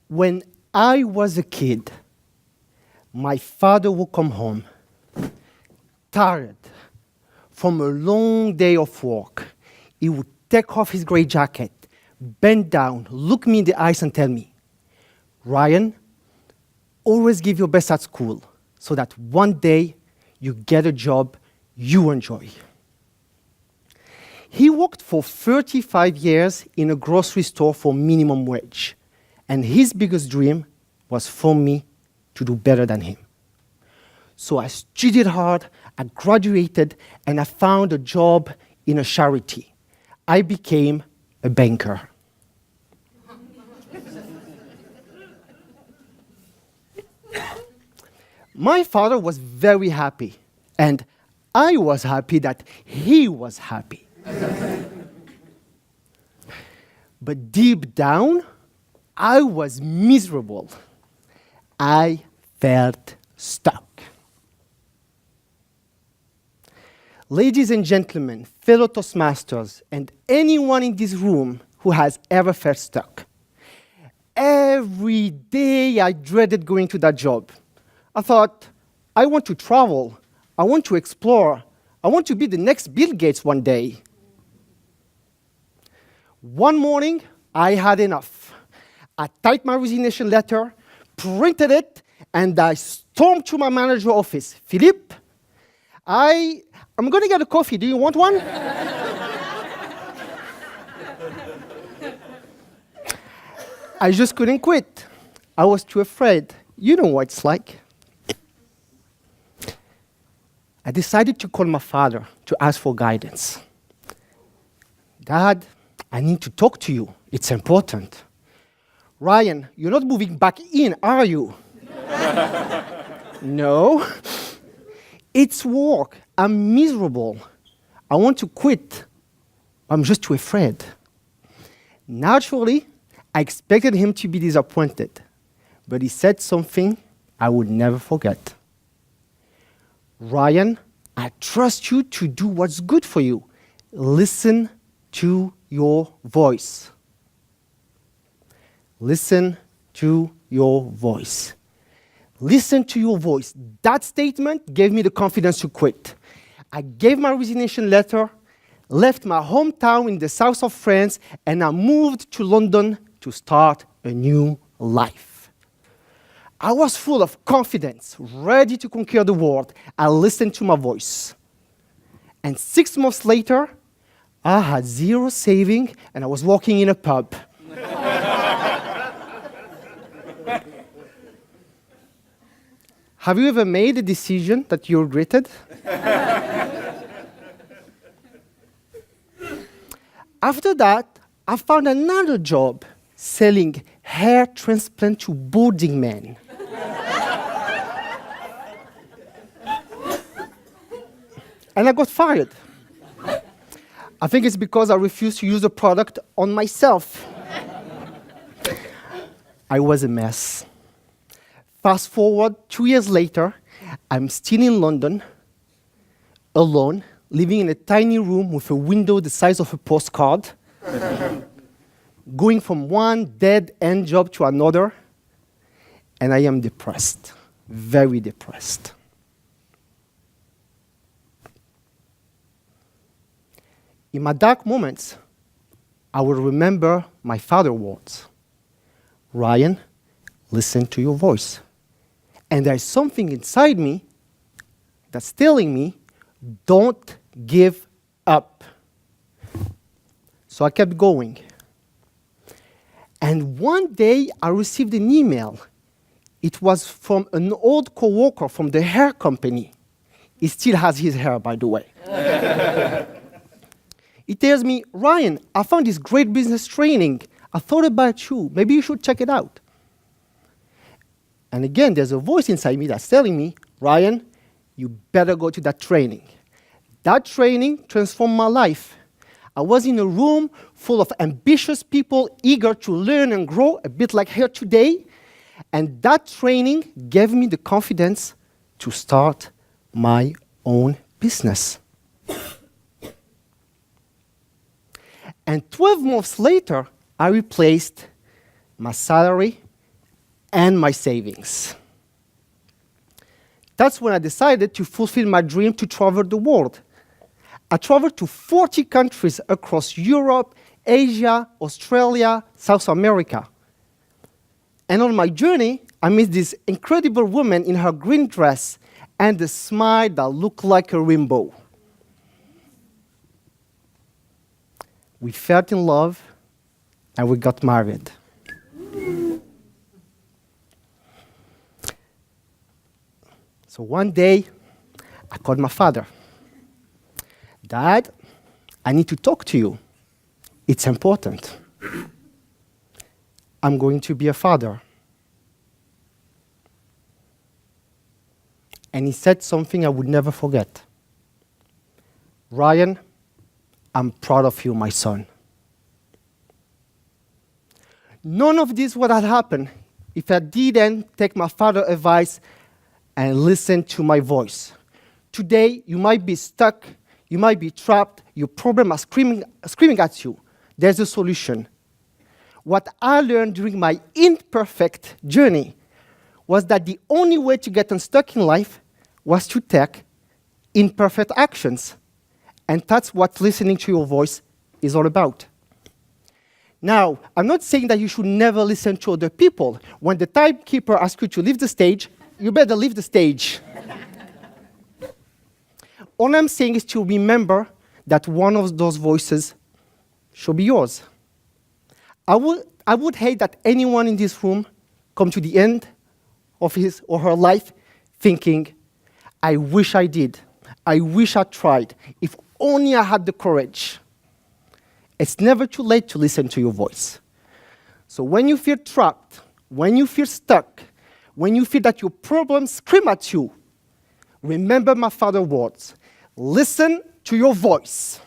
When I was a kid, my father would come home, tired from a long day of work. He would take off his gray jacket, bend down, look me in the eyes and tell me, Ryan, always give your best at school so that one day you get a job you enjoy. He worked for 35 years in a grocery store for minimum wage, and his biggest dream was for me to do better than him. So I studied hard, I graduated, and I found a job in a charity. I became a banker. My father was very happy, and I was happy that he was happy. But deep down, I was miserable. I felt stuck. Ladies and gentlemen, fellow Toastmasters, and anyone in this room who has ever felt stuck, every day I dreaded going to that job. I thought, I want to travel, I want to explore, I want to be the next Bill Gates one day. One morning, I had enough. I typed my resignation letter, printed it, and I stormed to my manager's office. Philippe, I'm going to get a coffee. Do you want one? I just couldn't quit. I was too afraid. You know what it's like. I decided to call my father to ask for guidance. Dad, I need to talk to you. It's important. Ryan, you're not moving back in, are you? No. It's work. I'm miserable. I want to quit. I'm just too afraid. Naturally, I expected him to be disappointed, but he said something I would never forget. Ryan, I trust you to do what's good for you. Listen to your voice. Listen to your voice. Listen to your voice. That statement gave me the confidence to quit. I gave my resignation letter, left my hometown in the south of France, and I moved to London to start a new life. I was full of confidence, ready to conquer the world. I listened to my voice. And 6 months later, I had zero saving, and I was working in a pub. Have you ever made a decision that you regretted? After that, I found another job selling hair transplant to boarding men. And I got fired. I think it's because I refused to use the product on myself. I was a mess. Fast forward 2 years later, I'm still in London, alone, living in a tiny room with a window the size of a postcard, going from one dead-end job to another, and I am depressed, very depressed. In my dark moments, I will remember my father's words. Ryan, listen to your voice. And there's something inside me that's telling me, don't give up. So I kept going. And one day I received an email. It was from an old coworker from the hair company. He still has his hair, by the way. He tells me, Ryan, I found this great business training. I thought about you. Maybe you should check it out. And again, there's a voice inside me that's telling me, Ryan, you better go to that training. That training transformed my life. I was in a room full of ambitious people eager to learn and grow, a bit like here today. And that training gave me the confidence to start my own business. And 12 months later, I replaced my salary, and my savings. That's when I decided to fulfill my dream to travel the world. I traveled to 40 countries across Europe, Asia, Australia, South America. And on my journey, I met this incredible woman in her green dress and a smile that looked like a rainbow. We fell in love, and we got married. So one day, I called my father. Dad, I need to talk to you. It's important. I'm going to be a father. And he said something I would never forget. Ryan, I'm proud of you, my son. None of this would have happened if I didn't take my father's advice and listen to my voice. Today, you might be stuck, you might be trapped, your problem is screaming at you. There's a solution. What I learned during my imperfect journey was that the only way to get unstuck in life was to take imperfect actions. And that's what listening to your voice is all about. Now, I'm not saying that you should never listen to other people. When the timekeeper asks you to leave the stage, you better leave the stage. All I'm saying is to remember that one of those voices should be yours. I would hate that anyone in this room come to the end of his or her life thinking, I wish I did. I wish I tried. If only I had the courage. It's never too late to listen to your voice. So when you feel trapped, when you feel stuck, when you feel that your problems scream at you, remember my father's words. Listen to your voice.